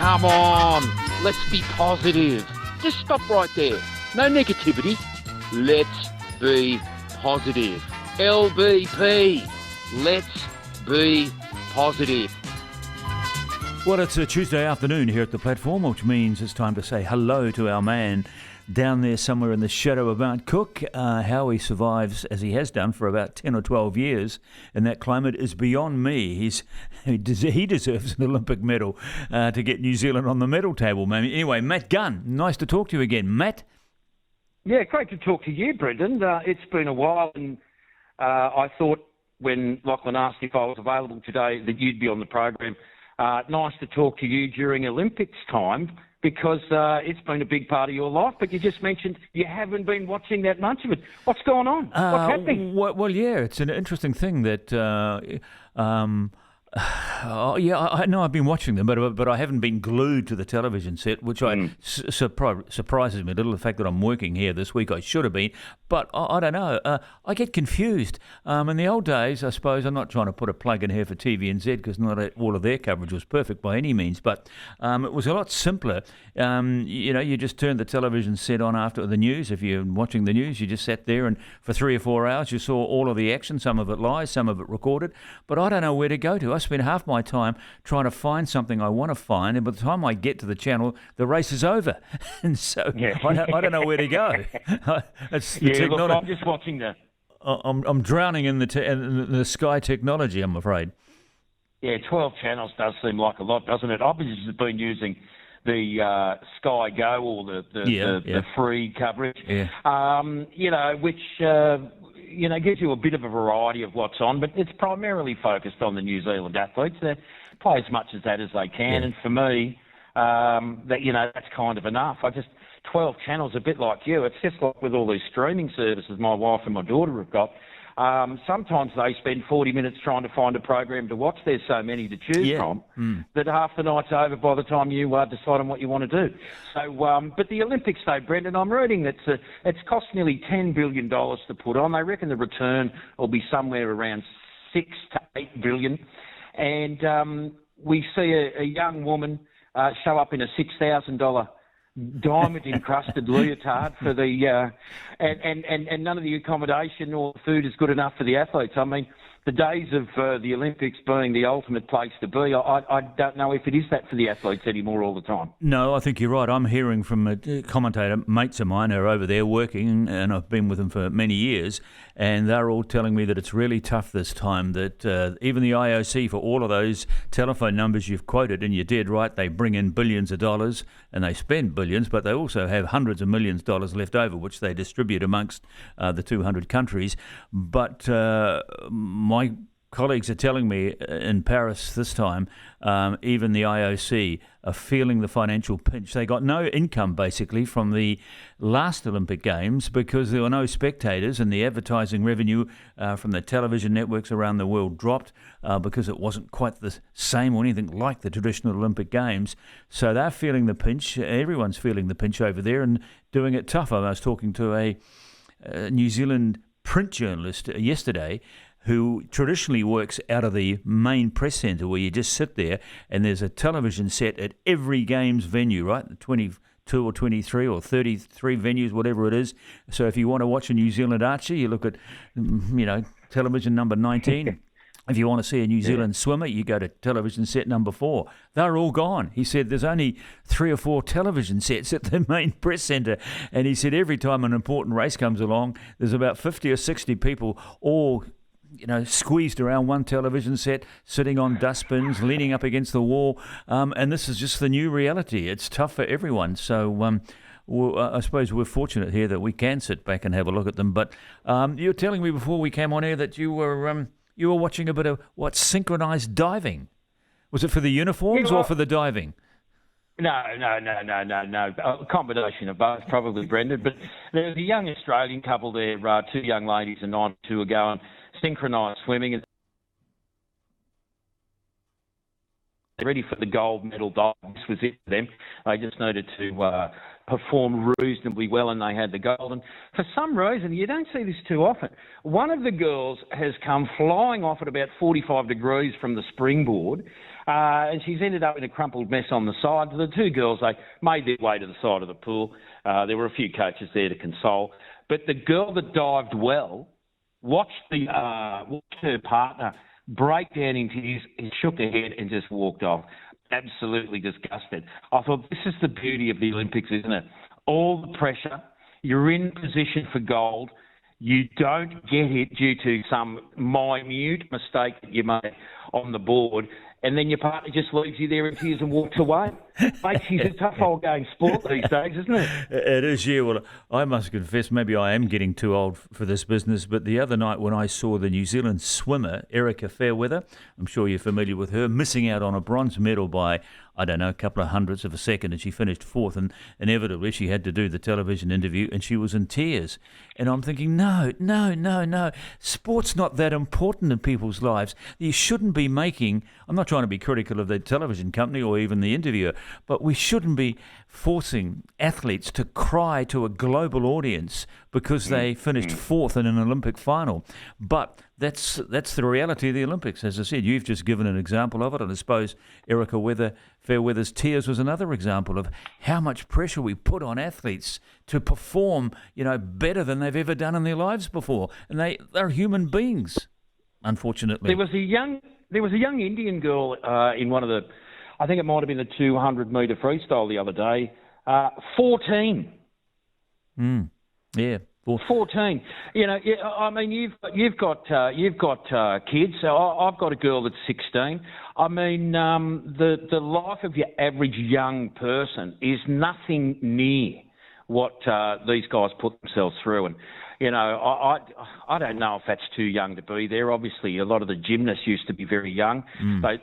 come on. Let's be positive. Just stop right there. No negativity. Let's be positive. LBP. Let's be positive. Well, it's a Tuesday afternoon here at the platform, which means it's time to say hello to our man down there somewhere in the shadow of Mount Cook. How he survives, as he has done for about 10 or 12 years in that climate, is beyond me. He deserves an Olympic medal to get New Zealand on the medal table, man. Anyway, Matt Gunn, nice to talk to you again. Matt? Yeah, great to talk to you, Brendan. It's been a while, and I thought when Lachlan asked if I was available today that you'd be on the program. Nice to talk to you during Olympics time, because it's been a big part of your life, but you just mentioned you haven't been watching that much of it. What's going on? What's happening? Well, yeah, it's an interesting thing that... I know I've been watching them, but I haven't been glued to the television set, which surprises me a little. The fact that I'm working here this week, I should have been, but I don't know. I get confused. In the old days, I suppose, I'm not trying to put a plug in here for TVNZ because not all of their coverage was perfect by any means, but it was a lot simpler. You just turned the television set on after the news. If you're watching the news, you just sat there and for 3 or 4 hours you saw all of the action, some of it live, some of it recorded, but I don't know where to go to. I spend half my time trying to find something I want to find, and by the time I get to the channel, the race is over. And so I don't know where to go. Look, I'm just watching the... I'm drowning in the Sky technology, I'm afraid. Yeah, 12 channels does seem like a lot, doesn't it? I've just been using the Sky Go or the free coverage, which... gives you a bit of a variety of what's on, but it's primarily focused on the New Zealand athletes. They play as much as that as they can, and for me, that's kind of enough. 12 channels, a bit like you. It's just like with all these streaming services my wife and my daughter have got. Sometimes they spend 40 minutes trying to find a program to watch. There's so many to choose from that half the night's over by the time you decide on what you want to do. So, but the Olympics, though, Brendan, I'm reading that it's cost nearly $10 billion to put on. They reckon the return will be somewhere around $6 to $8 billion. And we see a young woman show up in a $6,000 diamond-encrusted leotard for the and none of the accommodation or food is good enough for the athletes. I mean, the days of the Olympics being the ultimate place to be, I don't know if it is that for the athletes anymore all the time. No, I think you're right. I'm hearing from a commentator, mates of mine who are over there working, and I've been with them for many years, and they're all telling me that it's really tough this time, that even the IOC, for all of those telephone numbers you've quoted, and you did, right, they bring in billions of dollars and they spend billions, but they also have hundreds of millions of dollars left over, which they distribute amongst the 200 countries. But my colleagues are telling me in Paris this time, even the IOC are feeling the financial pinch. They got no income, basically, from the last Olympic Games because there were no spectators, and the advertising revenue from the television networks around the world dropped because it wasn't quite the same or anything like the traditional Olympic Games. So they're feeling the pinch. Everyone's feeling the pinch over there and doing it tough. I was talking to a New Zealand print journalist yesterday who traditionally works out of the main press centre where you just sit there and there's a television set at every games venue, right? The 22 or 23 or 33 venues, whatever it is. So if you want to watch a New Zealand Archer, you look at, television number 19. If you want to see a New Zealand swimmer, you go to television set number 4. They're all gone. He said there's only 3 or 4 television sets at the main press centre. And he said every time an important race comes along, there's about 50 or 60 people all squeezed around one television set, sitting on dustbins, leaning up against the wall. And this is just the new reality. It's tough for everyone. So I suppose we're fortunate here that we can sit back and have a look at them. But you were telling me before we came on air that you were watching a bit of, synchronised diving. Was it for the uniforms or for the diving? No. A combination of both, probably, Brendan. But there's a young Australian couple there, 2 young ladies and 92 are going synchronised swimming, and ready for the gold medal dive. This was it for them. They just needed to perform reasonably well, and they had the gold. And for some reason, you don't see this too often, one of the girls has come flying off at about 45 degrees from the springboard, And she's ended up in a crumpled mess on the side. The two girls, they made their way to the side of the pool. There were a few coaches there to console. But the girl that dived well watched her partner break down in tears and shook her head and just walked off. Absolutely disgusted. I thought, this is the beauty of the Olympics, isn't it? All the pressure. You're in position for gold. You don't get it due to some minute mistake that you made on the board, and then your partner just leaves you there in tears and walks away. Mate, she's a tough old game sport these days, isn't it? It is, yeah. Well, I must confess, maybe I am getting too old for this business, but the other night when I saw the New Zealand swimmer, Erica Fairweather, I'm sure you're familiar with her, missing out on a bronze medal by, I don't know, a couple of hundredths of a second, and she finished fourth, and inevitably she had to do the television interview, and she was in tears. And I'm thinking, no. Sport's not that important in people's lives. You shouldn't be making, I'm not trying to be critical of the television company or even the interviewer, but we shouldn't be forcing athletes to cry to a global audience because they finished fourth in an Olympic final. But that's the reality of the Olympics. As I said, you've just given an example of it, and I suppose Erica Fairweather's tears was another example of how much pressure we put on athletes to perform, better than they've ever done in their lives before. And they're human beings, unfortunately. There was a young Indian girl in one of the, I think it might have been the 200-metre freestyle the other day, 14. Yeah. 14. I mean, you've got kids. So I've got a girl that's 16. I mean, the life of your average young person is nothing near what these guys put themselves through. And I don't know if that's too young to be there. Obviously, a lot of the gymnasts used to be very young. They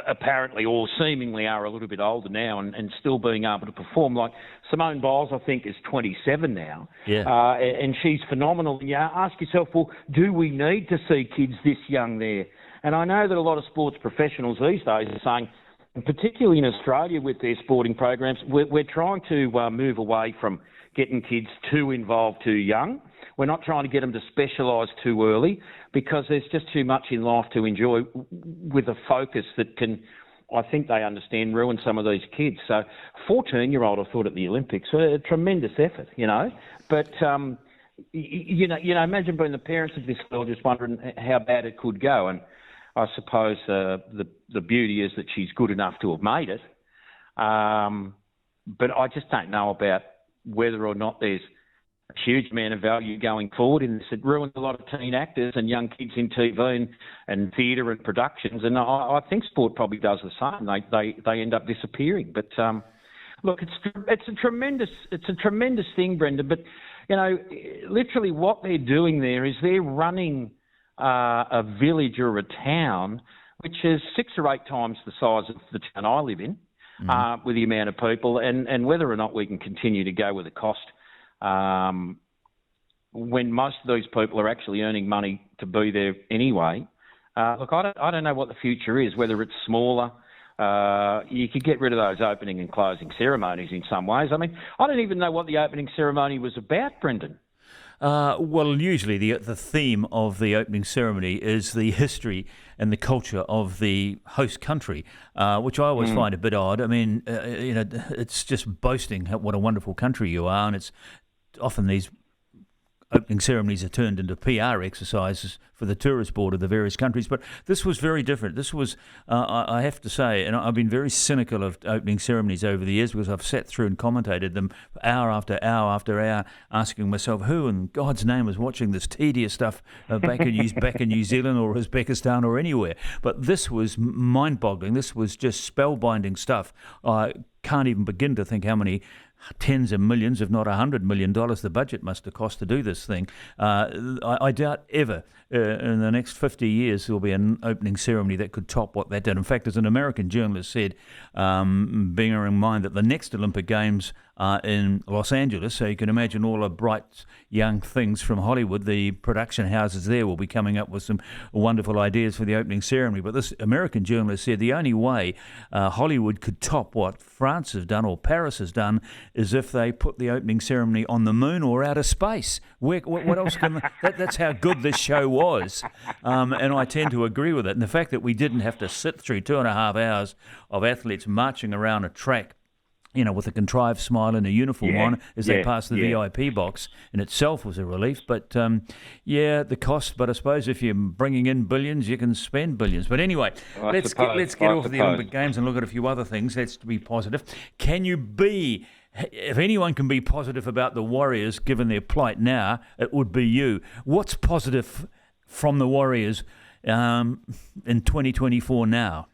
apparently or seemingly are a little bit older now and still being able to perform. Like Simone Biles, I think, is 27 now. Yeah. And she's phenomenal. And you ask yourself, well, do we need to see kids this young there? And I know that a lot of sports professionals these days are saying, and particularly in Australia with their sporting programs, we're trying to move away from getting kids too involved too young. We're not trying to get them to specialise too early because there's just too much in life to enjoy with a focus that can, I think they understand, ruin some of these kids. So 14-year-old, I thought at the Olympics, a tremendous effort, But, imagine being the parents of this girl just wondering how bad it could go. And I suppose the beauty is that she's good enough to have made it. But I just don't know about whether or not there's a huge amount of value going forward in this. It ruins a lot of teen actors and young kids in TV and theatre and productions, and I think sport probably does the same. They end up disappearing. But look, it's a tremendous thing, Brendan. But literally what they're doing there is they're running a village or a town which is 6 or 8 times the size of the town I live in. With the amount of people, and whether or not we can continue to go with the cost when most of these people are actually earning money to be there anyway. Look, I don't know what the future is, whether it's smaller. You could get rid of those opening and closing ceremonies in some ways. I mean, I don't even know what the opening ceremony was about, Brendan. Well, usually the theme of the opening ceremony is the history and the culture of the host country, which I always find a bit odd. I mean, it's just boasting what a wonderful country you are, and it's often these opening ceremonies are turned into PR exercises for the tourist board of the various countries. But this was very different. This was, I have to say, and I've been very cynical of opening ceremonies over the years because I've sat through and commentated them hour after hour after hour, asking myself, who in God's name is watching this tedious stuff back in New Zealand or Uzbekistan or anywhere? But this was mind-boggling. This was just spellbinding stuff. I can't even begin to think how many tens of millions, if not $100 million, the budget must have cost to do this thing. I doubt ever in the next 50 years there'll be an opening ceremony that could top what that did. In fact, as an American journalist said, bearing in mind that the next Olympic Games in Los Angeles, so you can imagine all the bright young things from Hollywood. The production houses there will be coming up with some wonderful ideas for the opening ceremony. But this American journalist said the only way Hollywood could top what France has done or Paris has done is if they put the opening ceremony on the moon or outer space. What else can... that's how good this show was. And I tend to agree with it. And the fact that we didn't have to sit through 2.5 hours of athletes marching around a track, with a contrived smile and a uniform on as they pass the VIP box, in itself was a relief. But, the cost. But I suppose if you're bringing in billions, you can spend billions. But anyway, let's get off the Olympic Games and look at a few other things. Let's be positive. If anyone can be positive about the Warriors, given their plight now, it would be you. What's positive from the Warriors in 2024 now?